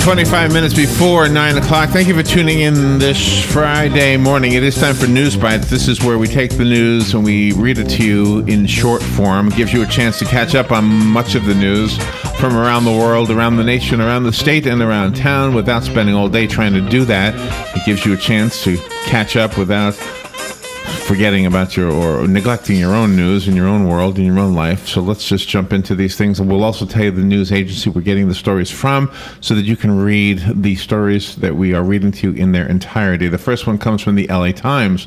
25 minutes before 9 o'clock. Thank you for tuning in this Friday morning. It is time for NewsBites. This is where we take the news and we read it to you in short form. It gives you a chance to catch up on much of the news from around the world, around the nation, around the state, and around town without spending all day trying to do that. It gives you a chance to catch up without forgetting about or neglecting your own news in your own world, in your own life. So let's just jump into these things. And we'll also tell you the news agency we're getting the stories from so that you can read the stories that we are reading to you in their entirety. The first one comes from the LA Times,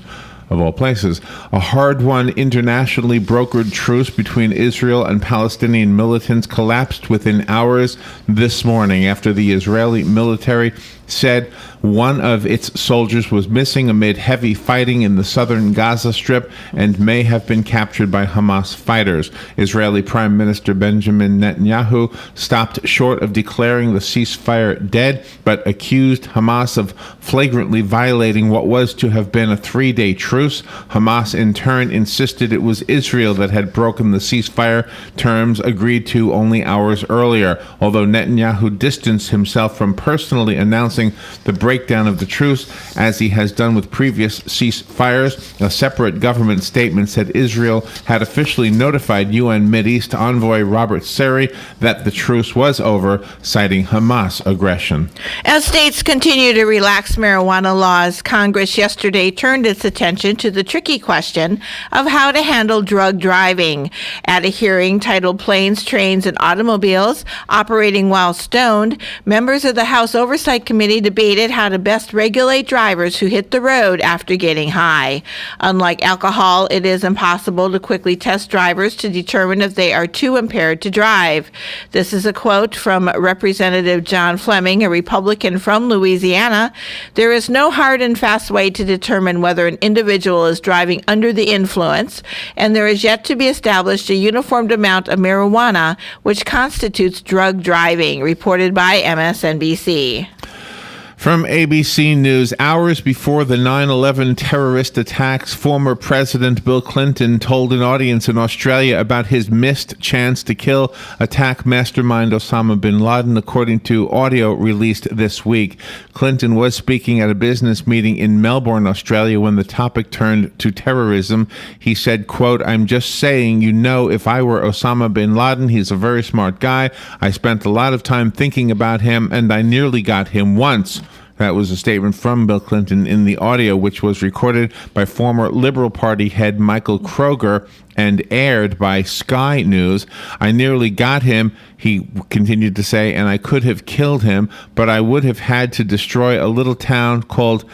of all places. A hard-won internationally brokered truce between Israel and Palestinian militants collapsed within hours this morning after the Israeli military said one of its soldiers was missing amid heavy fighting in the southern Gaza Strip and may have been captured by Hamas fighters. Israeli Prime Minister Benjamin Netanyahu stopped short of declaring the ceasefire dead, but accused Hamas of flagrantly violating what was to have been a 3-day truce. Hamas, in turn, insisted it was Israel that had broken the ceasefire terms agreed to only hours earlier, although Netanyahu distanced himself from personally announcing the breakdown of the truce, as he has done with previous ceasefires. A separate government statement said Israel had officially notified UN Mideast envoy Robert Seri that the truce was over, citing Hamas aggression. As states continue to relax marijuana laws, Congress yesterday turned its attention to the tricky question of how to handle drug driving. At a hearing titled Planes, Trains, and Automobiles Operating While Stoned, members of the House Oversight Committee debated how to best regulate drivers who hit the road after getting high. Unlike alcohol, it is impossible to quickly test drivers to determine if they are too impaired to drive. This is a quote from Representative John Fleming, a Republican from Louisiana. There is no hard and fast way to determine whether an individual is driving under the influence, and there is yet to be established a uniform amount of marijuana which constitutes drug driving, reported by MSNBC. From ABC News, hours before the 9/11 terrorist attacks, former President Bill Clinton told an audience in Australia about his missed chance to kill attack mastermind Osama bin Laden, according to audio released this week. Clinton was speaking at a business meeting in Melbourne, Australia, when the topic turned to terrorism. He said, quote, "I'm just saying, if I were Osama bin Laden, he's a very smart guy. I spent a lot of time thinking about him, and I nearly got him once." That was a statement from Bill Clinton in the audio, which was recorded by former Liberal Party head Michael Kroger and aired by Sky News. "I nearly got him," he continued to say, "and I could have killed him, but I would have had to destroy a little town called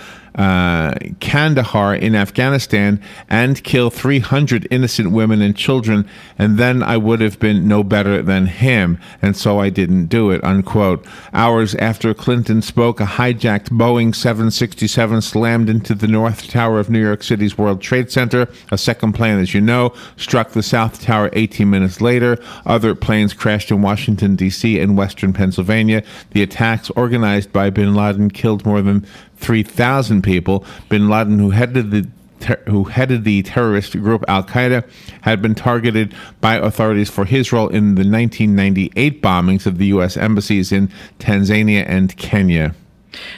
Kandahar in Afghanistan and kill 300 innocent women and children, and then I would have been no better than him, and so I didn't do it," unquote. Hours after Clinton spoke, a hijacked Boeing 767 slammed into the North Tower of New York City's World Trade Center. A second plane, as you know, struck the South Tower 18 minutes later. Other planes crashed in Washington, D.C. and western Pennsylvania. The attacks, organized by bin Laden, killed more than 3,000 people. Bin Laden, who headed the terrorist group Al-Qaeda, had been targeted by authorities for his role in the 1998 bombings of the U.S. embassies in Tanzania and Kenya.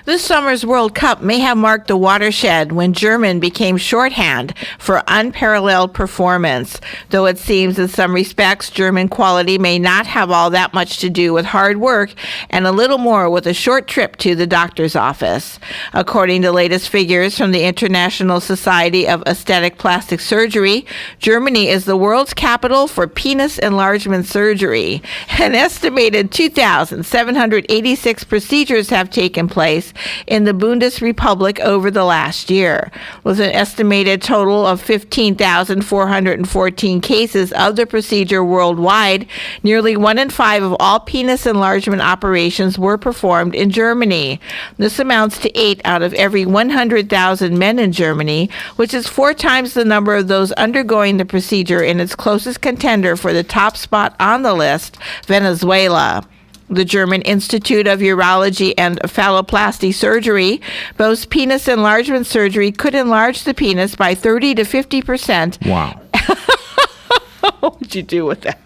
This summer's World Cup may have marked the watershed when Germany became shorthand for unparalleled performance, though it seems in some respects German quality may not have all that much to do with hard work and a little more with a short trip to the doctor's office. According to latest figures from the International Society of Aesthetic Plastic Surgery, Germany is the world's capital for penis enlargement surgery. An estimated 2,786 procedures have taken place in the Bundesrepublik over the last year, with an estimated total of 15,414 cases of the procedure worldwide. Nearly 1 in 5 of all penis enlargement operations were performed in Germany. This amounts to 8 out of every 100,000 men in Germany, which is 4 times the number of those undergoing the procedure in its closest contender for the top spot on the list, Venezuela. The German Institute of Urology and Phalloplasty Surgery boasts penis enlargement surgery could enlarge the penis by 30 to 50%. Wow. What would you do with that?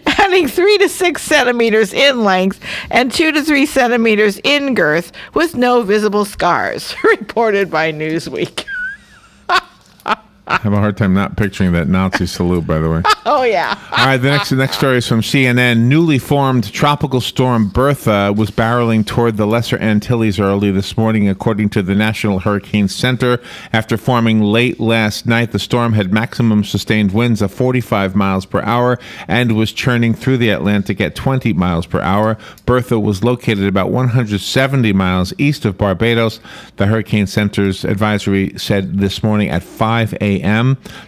adding 3 to 6 centimeters in length and 2 to 3 centimeters in girth with no visible scars, reported by Newsweek. I have a hard time not picturing that Nazi salute, by the way. Oh, yeah. All right, the next story is from CNN. Newly formed tropical storm Bertha was barreling toward the Lesser Antilles early this morning, according to the National Hurricane Center. After forming late last night, the storm had maximum sustained winds of 45 miles per hour and was churning through the Atlantic at 20 miles per hour. Bertha was located about 170 miles east of Barbados. The Hurricane Center's advisory said this morning at 5 a.m.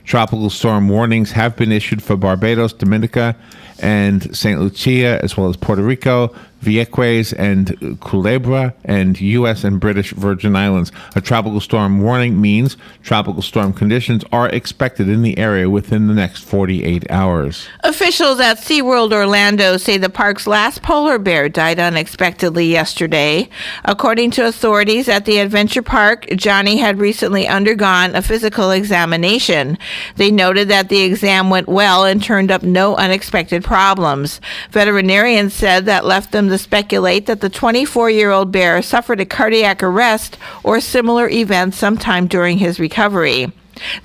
Tropical storm warnings have been issued for Barbados, Dominica, and St. Lucia, as well as Puerto Rico, Vieques, and Culebra, and U.S. and British Virgin Islands. A tropical storm warning means tropical storm conditions are expected in the area within the next 48 hours. Officials at SeaWorld Orlando say the park's last polar bear died unexpectedly yesterday. According to authorities at the adventure park, Johnny had recently undergone a physical examination. They noted that the exam went well and turned up no unexpected problems. Veterinarians said that left them to speculate that the 24-year-old bear suffered a cardiac arrest or similar event sometime during his recovery.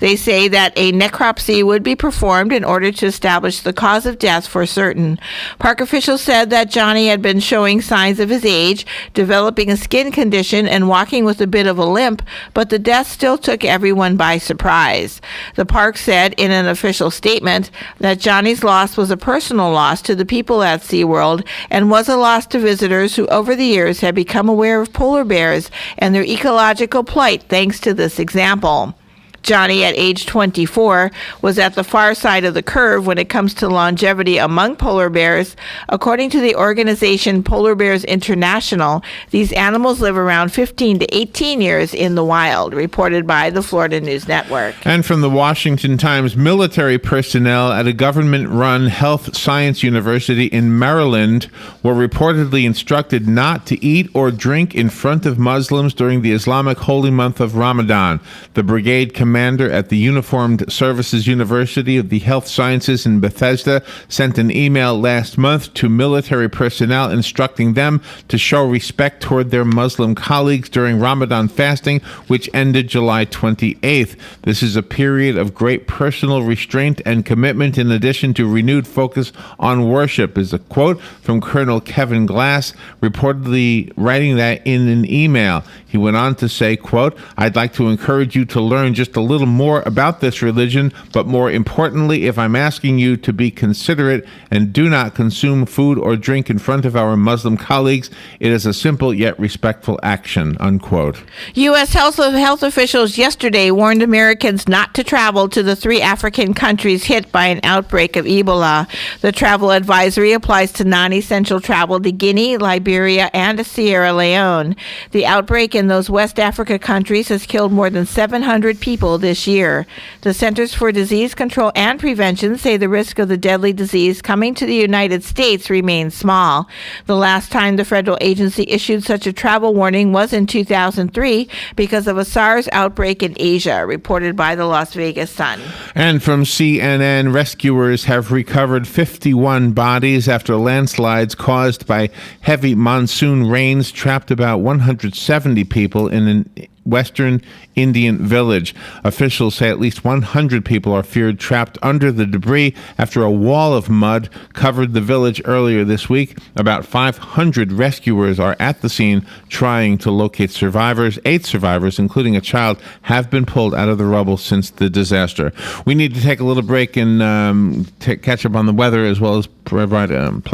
They say that a necropsy would be performed in order to establish the cause of death for certain. Park officials said that Johnny had been showing signs of his age, developing a skin condition and walking with a bit of a limp, but the death still took everyone by surprise. The park said in an official statement that Johnny's loss was a personal loss to the people at SeaWorld and was a loss to visitors who over the years had become aware of polar bears and their ecological plight thanks to this example. Johnny, at age 24, was at the far side of the curve when it comes to longevity among polar bears. According to the organization Polar Bears International, these animals live around 15 to 18 years in the wild, reported by the Florida News Network. And from the Washington Times, military personnel at a government-run health science university in Maryland were reportedly instructed not to eat or drink in front of Muslims during the Islamic holy month of Ramadan. The brigade commander at the Uniformed Services University of the Health Sciences in Bethesda sent an email last month to military personnel instructing them to show respect toward their Muslim colleagues during Ramadan fasting, which ended July 28th. This is a period of great personal restraint and commitment in addition to renewed focus on worship, is a quote from Colonel Kevin Glass, reportedly writing that in an email. He went on to say, quote, "I'd like to encourage you to learn just a little more about this religion, but more importantly, if I'm asking you to be considerate and do not consume food or drink in front of our Muslim colleagues, it is a simple yet respectful action," unquote. U.S. health officials yesterday warned Americans not to travel to the 3 African countries hit by an outbreak of Ebola. The travel advisory applies to non-essential travel to Guinea, Liberia, and Sierra Leone. The outbreak in those West Africa countries has killed more than 700 people this year. The Centers for Disease Control and Prevention say the risk of the deadly disease coming to the United States remains small. The last time the federal agency issued such a travel warning was in 2003 because of a SARS outbreak in Asia, reported by the Las Vegas Sun. And from CNN, rescuers have recovered 51 bodies after landslides caused by heavy monsoon rains trapped about 170 people in an western Indian village. Officials say at least 100 people are feared trapped under the debris after a wall of mud covered the village earlier this week. About 500 rescuers are at the scene trying to locate survivors. 8 survivors, including a child, have been pulled out of the rubble since the disaster. We need to take a little break and catch up on the weather, as well as play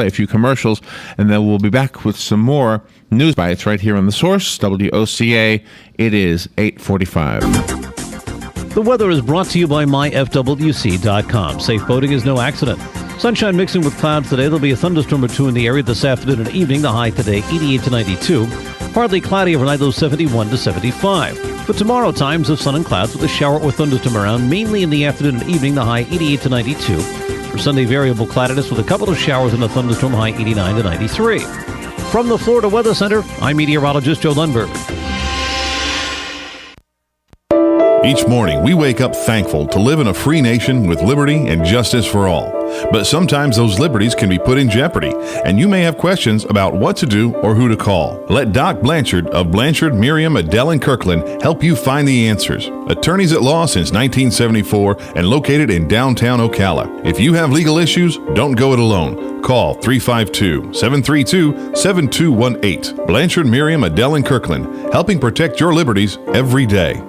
a few commercials, and then we'll be back with some more News Bites right here on The Source, WOCA. It is 8:45. The weather is brought to you by myfwc.com. Safe boating is no accident. Sunshine mixing with clouds today. There'll be a thunderstorm or 2 in the area this afternoon and evening. The high today, 88 to 92. Partly cloudy overnight, low 71 to 75. For tomorrow, times of sun and clouds with a shower or thunderstorm around, mainly in the afternoon and evening. The high, 88 to 92. For Sunday, variable cloudiness with a couple of showers and a thunderstorm, high 89 to 93. From the Florida Weather Center, I'm meteorologist Joe Lundberg. Each morning, we wake up thankful to live in a free nation with liberty and justice for all. But sometimes those liberties can be put in jeopardy, and you may have questions about what to do or who to call. Let Doc Blanchard of Blanchard, Miriam, Adele, and Kirkland help you find the answers. Attorneys at law since 1974 and located in downtown Ocala. If you have legal issues, don't go it alone. Call 352-732-7218. Blanchard, Miriam, Adele, and Kirkland, helping protect your liberties every day.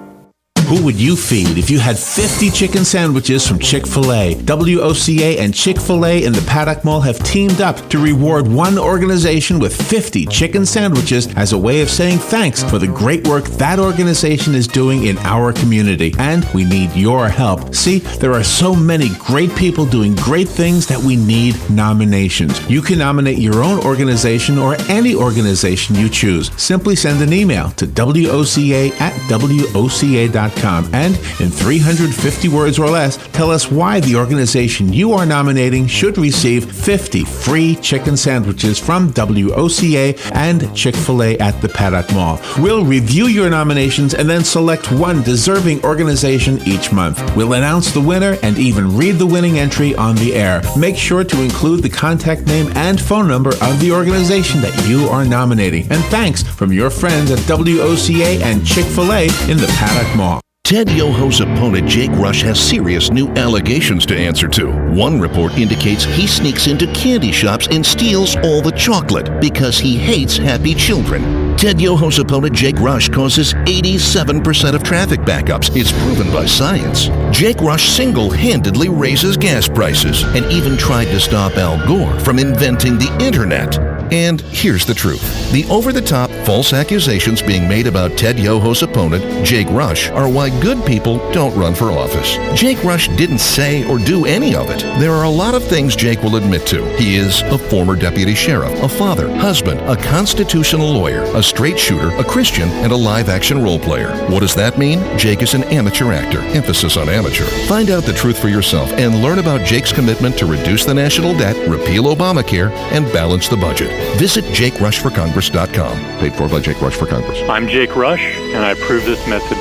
Who would you feed if you had 50 chicken sandwiches from Chick-fil-A? WOCA and Chick-fil-A in the Paddock Mall have teamed up to reward one organization with 50 chicken sandwiches as a way of saying thanks for the great work that organization is doing in our community. And we need your help. See, there are so many great people doing great things that we need nominations. You can nominate your own organization or any organization you choose. Simply send an email to WOCA@WOCA.com. And in 350 words or less, tell us why the organization you are nominating should receive 50 free chicken sandwiches from WOCA and Chick-fil-A at the Paddock Mall. We'll review your nominations and then select one deserving organization each month. We'll announce the winner and even read the winning entry on the air. Make sure to include the contact name and phone number of the organization that you are nominating. And thanks from your friends at WOCA and Chick-fil-A in the Paddock Mall. Ted Yoho's opponent, Jake Rush, has serious new allegations to answer to. One report indicates he sneaks into candy shops and steals all the chocolate because he hates happy children. Ted Yoho's opponent, Jake Rush, causes 87% of traffic backups. It's proven by science. Jake Rush single-handedly raises gas prices and even tried to stop Al Gore from inventing the internet. And here's the truth. The over-the-top false accusations being made about Ted Yoho's opponent, Jake Rush, are why good people don't run for office. Jake Rush didn't say or do any of it. There are a lot of things Jake will admit to. He is a former deputy sheriff, a father, husband, a constitutional lawyer, a straight shooter, a Christian, and a live-action role player. What does that mean? Jake is an amateur actor. Emphasis on amateur. Find out the truth for yourself and learn about Jake's commitment to reduce the national debt, repeal Obamacare, and balance the budget. Visit JakeRushForCongress.com. Paid for by Jake Rush for Congress. I'm Jake Rush, and I approve this message.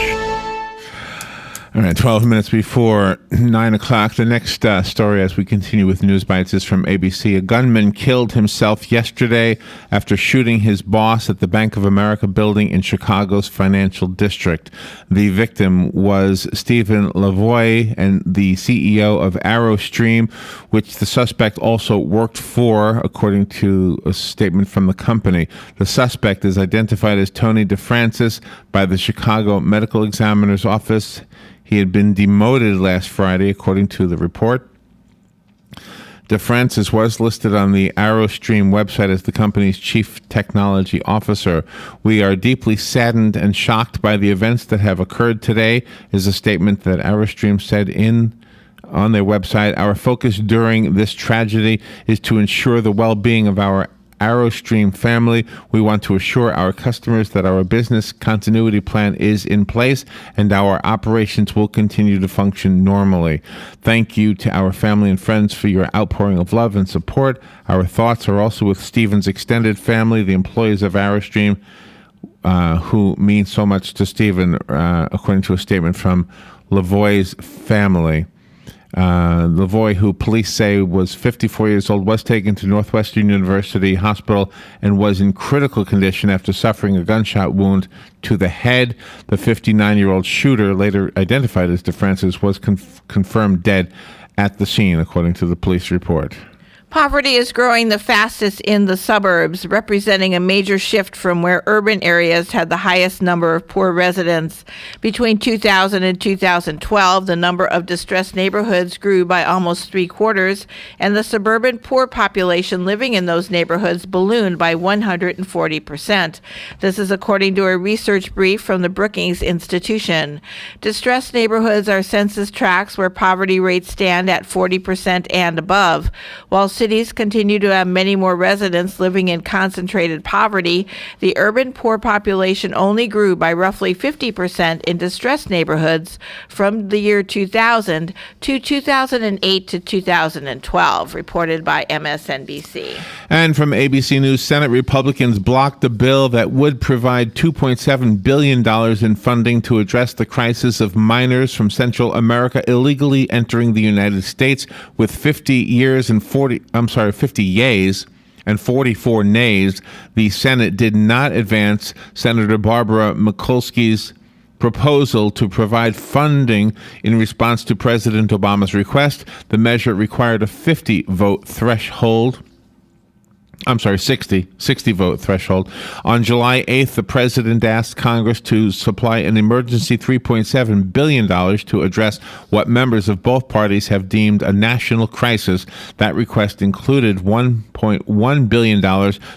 All right, 12 minutes before 9 o'clock. The next story as we continue with NewsBites is from ABC. A gunman killed himself yesterday after shooting his boss at the Bank of America building in Chicago's financial district. The victim was Stephen Lavoie, and the CEO of ArrowStream, which the suspect also worked for, according to a statement from the company. The suspect is identified as Tony DeFrancis by the Chicago Medical Examiner's Office. He had been demoted last Friday, according to the report. DeFrancis was listed on the ArrowStream website as the company's chief technology officer. We are deeply saddened and shocked by the events that have occurred today, is a statement that ArrowStream said on their website. Our focus during this tragedy is to ensure the well-being of our ArrowStream family. We want to assure our customers that our business continuity plan is in place and our operations will continue to function normally. Thank you to our family and friends for your outpouring of love and support. Our thoughts are also with Stephen's extended family, the employees of ArrowStream, who mean so much to Stephen, according to a statement from Lavoie's family. Lavoie, who police say was 54 years old, was taken to Northwestern University Hospital and was in critical condition after suffering a gunshot wound to the head. The 59-year-old shooter, later identified as DeFrancis, was confirmed dead at the scene, according to the police report. Poverty is growing the fastest in the suburbs, representing a major shift from where urban areas had the highest number of poor residents. Between 2000 and 2012, the number of distressed neighborhoods grew by almost 3/4, and the suburban poor population living in those neighborhoods ballooned by 140%. This is according to a research brief from the Brookings Institution. Distressed neighborhoods are census tracts where poverty rates stand at 40% and above, while cities cities continue to have many more residents living in concentrated poverty, the urban poor population only grew by roughly 50% in distressed neighborhoods from the year 2000 to 2008 to 2012, reported by MSNBC. And from ABC News, Senate Republicans blocked a bill that would provide $2.7 billion in funding to address the crisis of minors from Central America illegally entering the United States. With 50 yeas and 44 nays, the Senate did not advance Senator Barbara Mikulski's proposal to provide funding in response to President Obama's request. The measure required a 60 vote threshold. On July 8th, the president asked Congress to supply an emergency $3.7 billion to address what members of both parties have deemed a national crisis. That request included $1.1 billion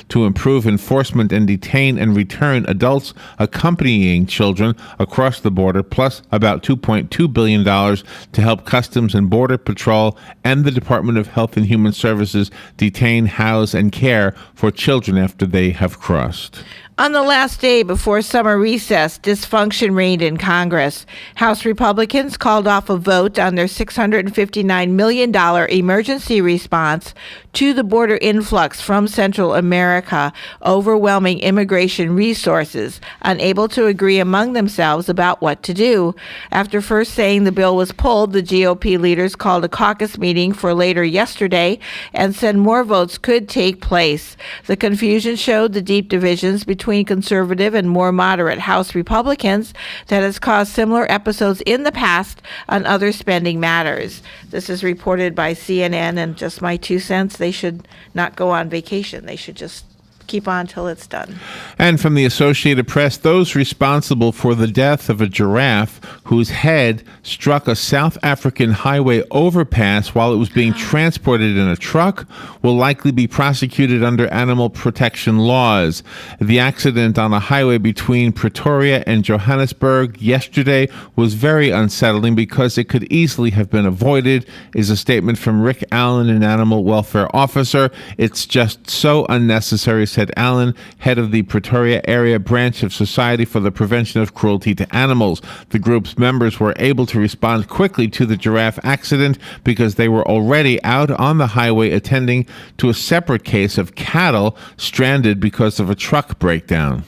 to improve enforcement and detain and return adults accompanying children across the border, plus about $2.2 billion to help Customs and Border Patrol and the Department of Health and Human Services detain, house, and care for children after they have crossed. On the last day before summer recess, dysfunction reigned in Congress. House Republicans called off a vote on their $659 million emergency response to the border influx from Central America, overwhelming immigration resources, unable to agree among themselves about what to do. After first saying the bill was pulled, the GOP leaders called a caucus meeting for later yesterday and said more votes could take place. The confusion showed the deep divisions between conservative and more moderate House Republicans that has caused similar episodes in the past on other spending matters. This is reported by CNN, and just my 2 cents, they should not go on vacation. They should just keep on till it's done. And from the Associated Press, those responsible for the death of a giraffe whose head struck a South African highway overpass while it was being transported in a truck will likely be prosecuted under animal protection laws. The accident on a highway between Pretoria and Johannesburg yesterday was very unsettling because it could easily have been avoided, is a statement from Rick Allen, an animal welfare officer. It's just so unnecessary, said Allen, head of the Pretoria area branch of Society for the Prevention of Cruelty to Animals. The group's members were able to respond quickly to the giraffe accident because they were already out on the highway attending to a separate case of cattle stranded because of a truck breakdown.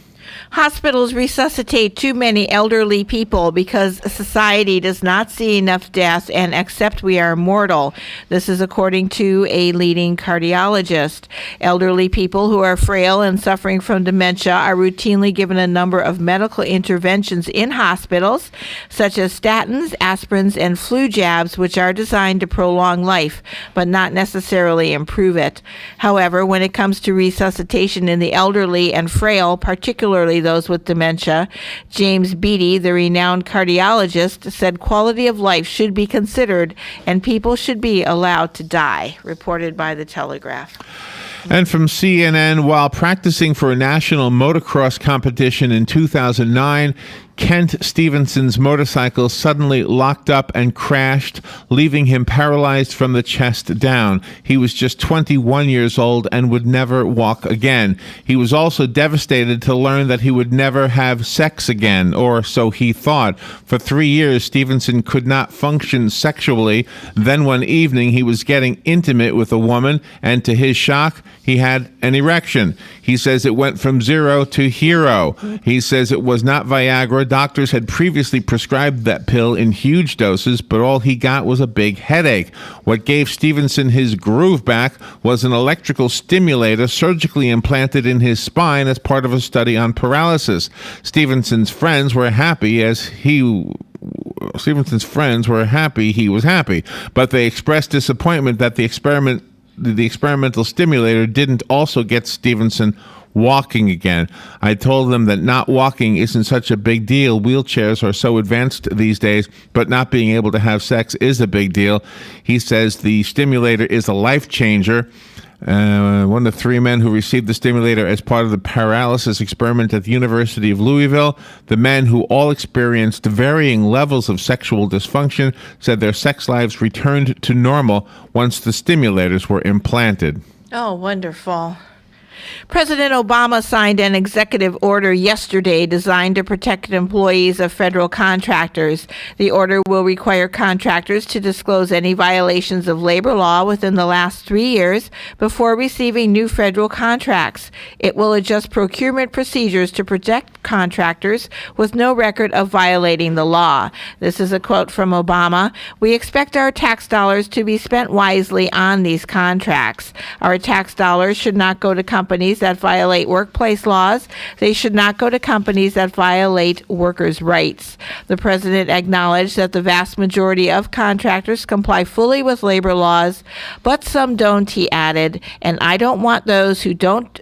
Hospitals resuscitate too many elderly people because society does not see enough deaths and accept we are mortal. This is according to a leading cardiologist. Elderly people who are frail and suffering from dementia are routinely given a number of medical interventions in hospitals, such as statins, aspirins, and flu jabs, which are designed to prolong life, but not necessarily improve it. However, when it comes to resuscitation in the elderly and frail, particularly those with dementia, James Beattie, the renowned cardiologist, said quality of life should be considered and people should be allowed to die, reported by the Telegraph. And from CNN, while practicing for a national motocross competition in 2009, Kent Stevenson's motorcycle suddenly locked up and crashed, leaving him paralyzed from the chest down. He was just 21 years old and would never walk again. He was also devastated to learn that he would never have sex again, or so he thought. For 3 years, Stevenson could not function sexually. Then one evening, he was getting intimate with a woman, and to his shock, he had an erection. He says it went from zero to hero. He says it was not Viagra. Doctors had previously prescribed that pill in huge doses, but all he got was a big headache. What gave Stevenson his groove back was an electrical stimulator surgically implanted in his spine as part of a study on paralysis. Stevenson's friends were happy he was happy, but they expressed disappointment that the experimental stimulator didn't also get Stevenson walking again. I told them that not walking isn't such a big deal. Wheelchairs are so advanced these days, but not being able to have sex is a big deal. He says the stimulator is a life changer. One of the three men who received the stimulator as part of the paralysis experiment at the University of Louisville, the men who all experienced varying levels of sexual dysfunction, said their sex lives returned to normal once the stimulators were implanted. Oh, wonderful. President Obama signed an executive order yesterday designed to protect employees of federal contractors. The order will require contractors to disclose any violations of labor law within the last 3 years before receiving new federal contracts. It will adjust procurement procedures to protect contractors with no record of violating the law. This is a quote from Obama. "We expect our tax dollars to be spent wisely on these contracts. Our tax dollars should not go to companies that violate workplace laws. They should not go to companies that violate workers' rights." The president acknowledged that the vast majority of contractors comply fully with labor laws, but some don't, he added, "and I don't want those who don't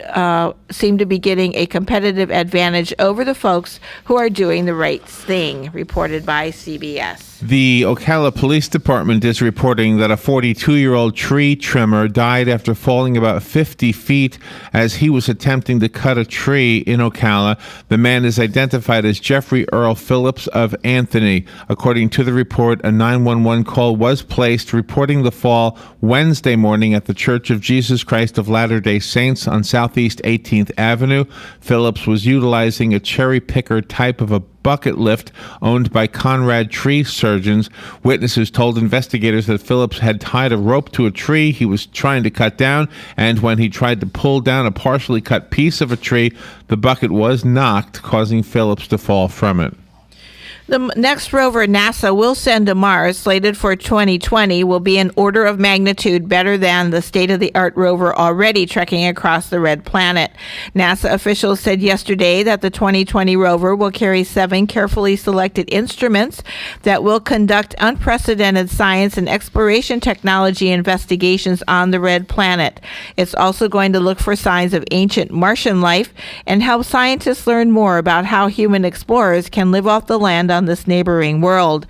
seem to be getting a competitive advantage over the folks who are doing the right thing," reported by CBS. The Ocala Police Department is reporting that a 42-year-old tree trimmer died after falling about 50 feet as he was attempting to cut a tree in Ocala. The man is identified as Jeffrey Earl Phillips of Anthony. According to the report, a 911 call was placed reporting the fall Wednesday morning at the Church of Jesus Christ of Latter-day Saints on Southeast 18th Avenue. Phillips was utilizing a cherry picker type of a bucket lift owned by Conrad Tree Surgeons. Witnesses told investigators that Phillips had tied a rope to a tree he was trying to cut down, and when he tried to pull down a partially cut piece of a tree, the bucket was knocked, causing Phillips to fall from it. The next rover NASA will send to Mars, slated for 2020, will be an order of magnitude better than the state-of-the-art rover already trekking across the red planet. NASA officials said yesterday that the 2020 rover will carry 7 carefully selected instruments that will conduct unprecedented science and exploration technology investigations on the red planet. It's also going to look for signs of ancient Martian life and help scientists learn more about how human explorers can live off the land on this neighboring world.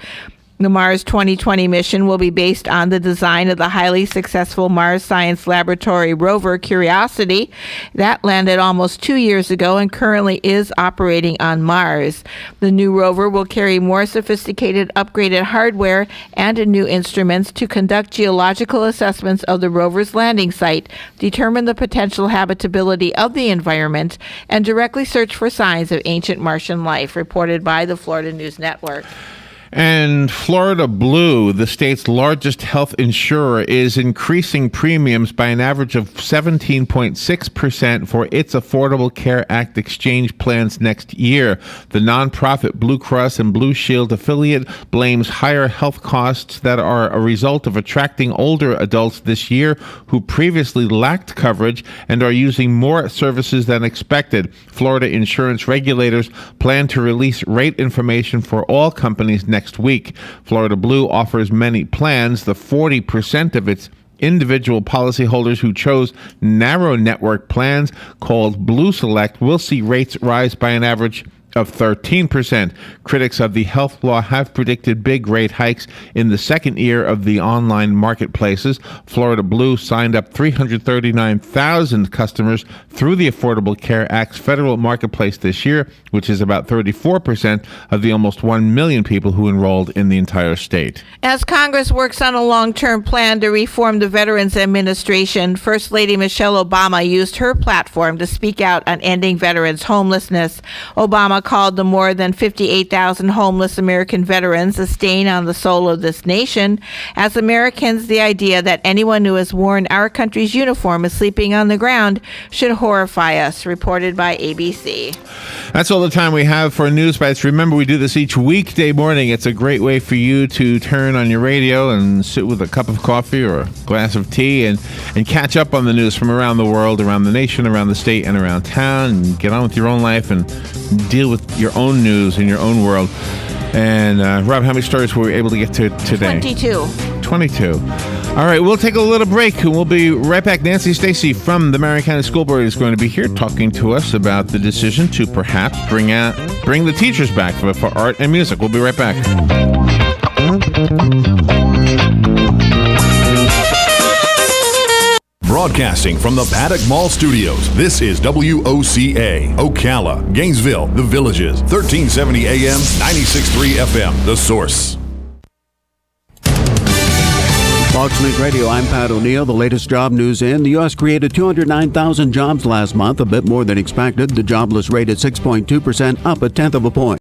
The Mars 2020 mission will be based on the design of the highly successful Mars Science Laboratory rover Curiosity that landed almost 2 years ago and currently is operating on Mars. The new rover will carry more sophisticated upgraded hardware and new instruments to conduct geological assessments of the rover's landing site, determine the potential habitability of the environment, and directly search for signs of ancient Martian life, reported by the Florida News Network. And Florida Blue, the state's largest health insurer, is increasing premiums by an average of 17.6% for its Affordable Care Act exchange plans next year. The nonprofit Blue Cross and Blue Shield affiliate blames higher health costs that are a result of attracting older adults this year who previously lacked coverage and are using more services than expected. Florida insurance regulators plan to release rate information for all companies next week. Florida Blue offers many plans. The 40% of its individual policyholders who chose narrow network plans called Blue Select will see rates rise by an average of 13%. Critics of the health law have predicted big rate hikes in the second year of the online marketplaces. Florida Blue signed up 339,000 customers through the Affordable Care Act's federal marketplace this year, which is about 34% of the almost 1 million people who enrolled in the entire state. As Congress works on a long-term plan to reform the Veterans Administration, First Lady Michelle Obama used her platform to speak out on ending veterans' homelessness. Obama called the more than 58,000 homeless American veterans a stain on the soul of this nation. As Americans, the idea that anyone who has worn our country's uniform is sleeping on the ground should horrify us, reported by ABC. That's all the time we have for NewsBites. Remember, we do this each weekday morning. It's a great way for you to turn on your radio and sit with a cup of coffee or a glass of tea and catch up on the news from around the world, around the nation, around the state, and around town, and get on with your own life and deal with your own news in your own world. And Rob, how many stories were we able to get to today? 22. All right, we'll take a little break and we'll be right back. Nancy Stacy from the Marion County School Board is going to be here talking to us about the decision to perhaps bring the teachers back for art and music. We'll be right back. Broadcasting from the Paddock Mall Studios, this is WOCA, Ocala, Gainesville, The Villages, 1370 AM, 96.3 FM, The Source. Fox News Radio, I'm Pat O'Neill. The latest job news in. The U.S. created 209,000 jobs last month, a bit more than expected. The jobless rate at 6.2%, up a tenth of a point.